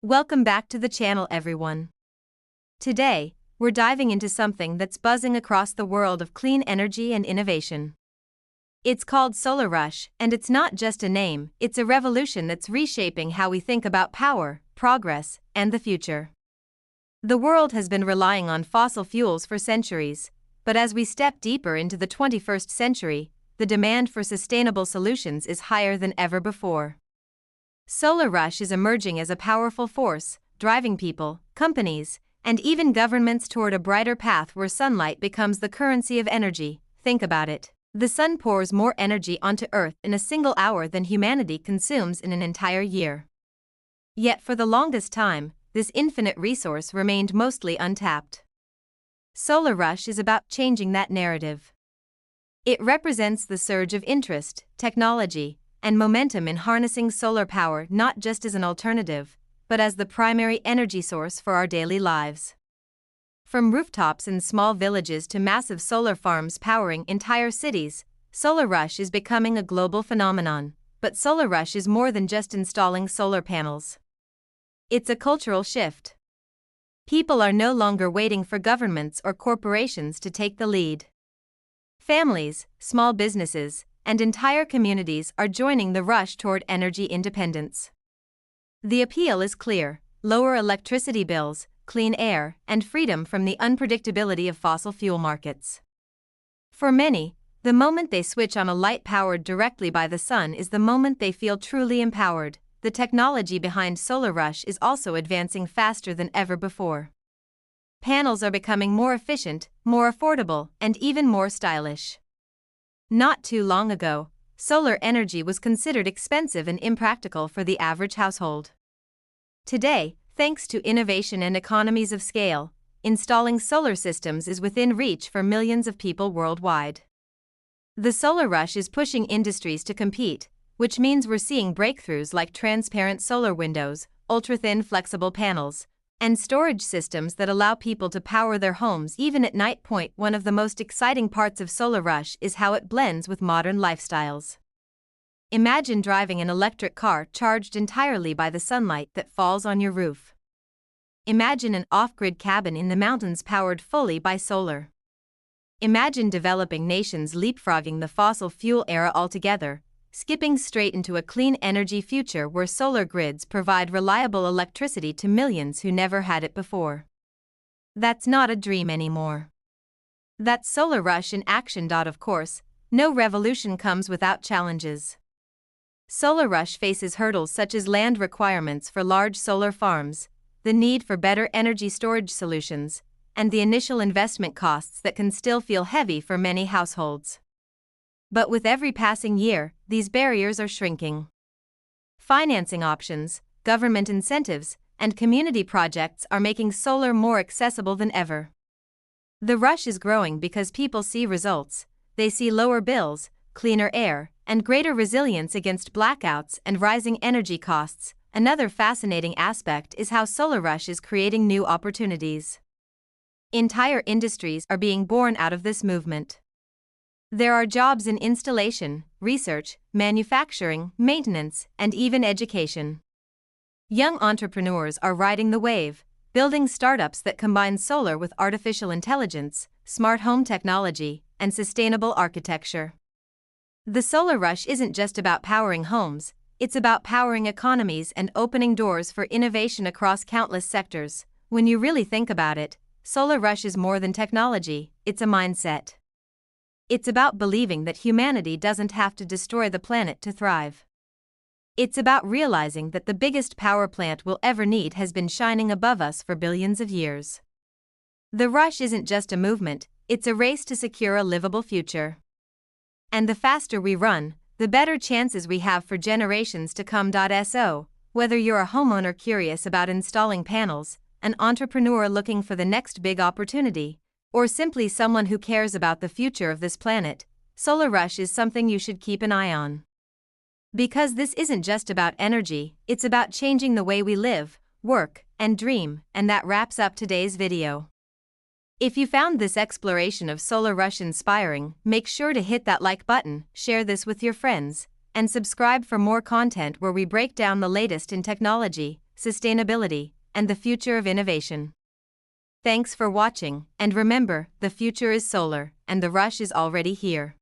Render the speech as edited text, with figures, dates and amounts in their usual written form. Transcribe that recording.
Welcome back to the channel, everyone. Today, we're diving into something that's buzzing across the world of clean energy and innovation. It's called Solar Rush, and it's not just a name, it's a revolution that's reshaping how we think about power, progress, and the future. The world has been relying on fossil fuels for centuries, but as we step deeper into the 21st century, the demand for sustainable solutions is higher than ever before. Solar Rush is emerging as a powerful force, driving people, companies, and even governments toward a brighter path where sunlight becomes the currency of energy. Think about it. The sun pours more energy onto Earth in a single hour than humanity consumes in an entire year. Yet for the longest time, this infinite resource remained mostly untapped. Solar Rush is about changing that narrative. It represents the surge of interest, technology, and momentum in harnessing solar power not just as an alternative, but as the primary energy source for our daily lives. From rooftops in small villages to massive solar farms powering entire cities, Solar Rush is becoming a global phenomenon. But Solar Rush is more than just installing solar panels. It's a cultural shift. People are no longer waiting for governments or corporations to take the lead. Families, small businesses, and entire communities are joining the rush toward energy independence. The appeal is clear: lower electricity bills, clean air, and freedom from the unpredictability of fossil fuel markets. For many, the moment they switch on a light powered directly by the sun is the moment they feel truly empowered. The technology behind Solar Rush is also advancing faster than ever before. Panels are becoming more efficient, more affordable, and even more stylish. Not too long ago, solar energy was considered expensive and impractical for the average household. Today, thanks to innovation and economies of scale, installing solar systems is within reach for millions of people worldwide. The Solar Rush is pushing industries to compete, which means we're seeing breakthroughs like transparent solar windows, ultra-thin flexible panels, and storage systems that allow people to power their homes even at night. One of the most exciting parts of Solar Rush is how it blends with modern lifestyles. Imagine driving an electric car charged entirely by the sunlight that falls on your roof. Imagine an off-grid cabin in the mountains powered fully by solar. Imagine developing nations leapfrogging the fossil fuel era altogether, skipping straight into a clean energy future where solar grids provide reliable electricity to millions who never had it before. That's not a dream anymore. That's Solar Rush in action. Of course, no revolution comes without challenges. Solar Rush faces hurdles such as land requirements for large solar farms, the need for better energy storage solutions, and the initial investment costs that can still feel heavy for many households. But with every passing year, these barriers are shrinking. Financing options, government incentives, and community projects are making solar more accessible than ever. The rush is growing because people see results. They see lower bills, cleaner air, and greater resilience against blackouts and rising energy costs. Another fascinating aspect is how Solar Rush is creating new opportunities. Entire industries are being born out of this movement. There are jobs in installation, research, manufacturing, maintenance, and even education. Young entrepreneurs are riding the wave, building startups that combine solar with artificial intelligence, smart home technology, and sustainable architecture. The Solar Rush isn't just about powering homes, it's about powering economies and opening doors for innovation across countless sectors. When you really think about it, Solar Rush is more than technology, it's a mindset. It's about believing that humanity doesn't have to destroy the planet to thrive. It's about realizing that the biggest power plant we'll ever need has been shining above us for billions of years. The rush isn't just a movement, it's a race to secure a livable future. And the faster we run, the better chances we have for generations to come. So, whether you're a homeowner curious about installing panels, an entrepreneur looking for the next big opportunity, or simply someone who cares about the future of this planet, Solar Rush is something you should keep an eye on. Because this isn't just about energy, it's about changing the way we live, work, and dream. And that wraps up today's video. If you found this exploration of Solar Rush inspiring, make sure to hit that like button, share this with your friends, and subscribe for more content where we break down the latest in technology, sustainability, and the future of innovation. Thanks for watching, and remember, the future is solar, and the rush is already here.